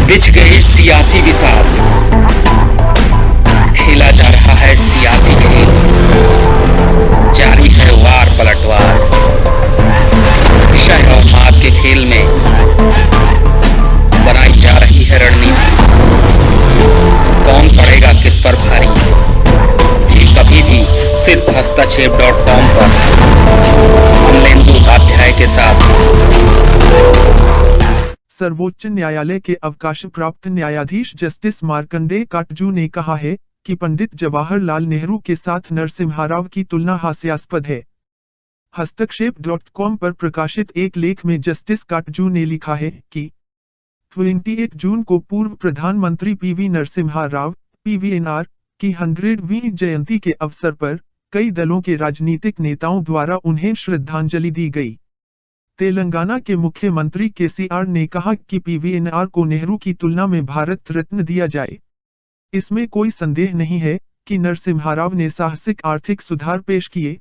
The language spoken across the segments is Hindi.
बिछ गए सियासी विषाद, खेला जा रहा है सियासी खेल, जारी है वार पलटवार। शह और मात के खेल में बनाई जा रही है रणनीति। कौन पड़ेगा किस पर भारी, ये कभी भी सिर्फ हस्तक्षेप.com पर अमलेंदु उपाध्याय के साथ। सर्वोच्च न्यायालय के अवकाश प्राप्त न्यायाधीश जस्टिस मार्कंडेय काटजू ने कहा है कि पंडित जवाहरलाल नेहरू के साथ नरसिम्हा राव की तुलना हास्यास्पद है। हस्तक्षेप.com पर प्रकाशित एक लेख में जस्टिस काटजू ने लिखा है कि 28 जून को पूर्व प्रधानमंत्री पीवी नरसिम्हा राव (पीवीएनआर) की 100वीं जयंती के अवसर पर कई दलों के राजनीतिक नेताओं द्वारा उन्हें श्रद्धांजलि दी गई। तेलंगाना के मुख्यमंत्री केसीआर ने कहा कि पीवीएनआर को नेहरू की तुलना में भारत रत्न दिया जाए। इसमें कोई संदेह नहीं है कि नरसिम्हा राव ने साहसिक आर्थिक सुधार पेश किए,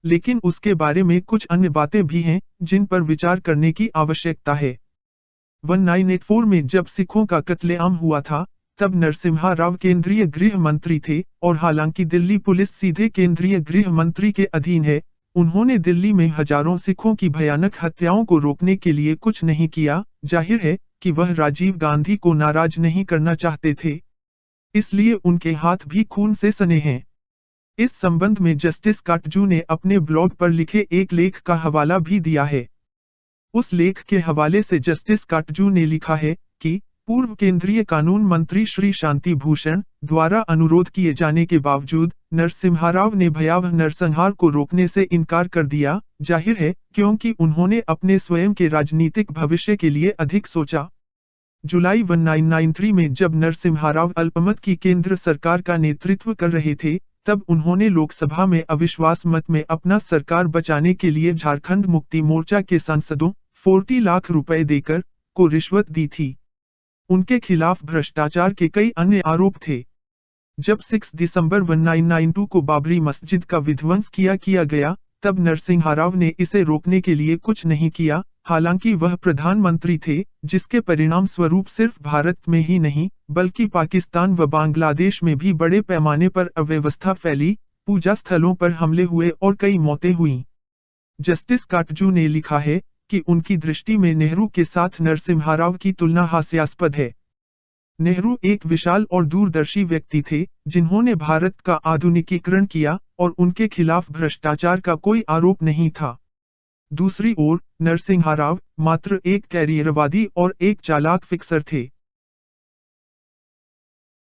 लेकिन उसके बारे में कुछ अन्य बातें भी हैं जिन पर विचार करने की आवश्यकता है। 1984 में जब सिखों का कत्लेआम हुआ था, तब नरसिम्हा राव केंद्रीय गृह मंत्री थे और हालांकि दिल्ली पुलिस सीधे केंद्रीय गृह मंत्री के अधीन है, उन्होंने दिल्ली में हजारों सिखों की भयानक हत्याओं को रोकने के लिए कुछ नहीं किया। जाहिर है कि वह राजीव गांधी को नाराज नहीं करना चाहते थे, इसलिए उनके हाथ भी खून से सने हैं। इस संबंध में जस्टिस काटजू ने अपने ब्लॉग पर लिखे एक लेख का हवाला भी दिया है। उस लेख के हवाले से जस्टिस काटजू ने लिखा है कि पूर्व केंद्रीय कानून मंत्री श्री शांति भूषण द्वारा अनुरोध किए जाने के बावजूद नरसिम्हा राव ने भयावह नरसंहार को रोकने से इनकार कर दिया। जाहिर है क्योंकि उन्होंने अपने स्वयं के राजनीतिक भविष्य के लिए अधिक सोचा। जुलाई 1993 में जब नरसिम्हा राव अल्पमत की केंद्र सरकार का नेतृत्व कर रहे थे, तब उन्होंने लोकसभा में अविश्वास मत में अपना सरकार बचाने के लिए झारखंड मुक्ति मोर्चा के सांसदों 40 लाख रुपए देकर को रिश्वत दी थी। उनके खिलाफ भ्रष्टाचार के कई अन्य आरोप थे। जब 6 दिसंबर 1992 को बाबरी मस्जिद का विध्वंस किया गया, तब नरसिम्हा राव ने इसे रोकने के लिए कुछ नहीं किया। हालांकि वह प्रधानमंत्री थे, जिसके परिणाम स्वरूप सिर्फ भारत में ही नहीं बल्कि पाकिस्तान व बांग्लादेश में भी बड़े पैमाने पर अव्यवस्था फैली, पूजा स्थलों पर हमले हुए और कई मौतें हुईं। जस्टिस काटजू ने लिखा है कि उनकी दृष्टि में नेहरू के साथ नरसिम्हा राव की तुलना हास्यास्पद है। नेहरू एक विशाल और दूरदर्शी व्यक्ति थे, जिन्होंने भारत का आधुनिकीकरण किया और उनके खिलाफ भ्रष्टाचार का कोई आरोप नहीं था। दूसरी ओर नरसिम्हा राव मात्र एक कैरियरवादी और एक चालाक फिक्सर थे।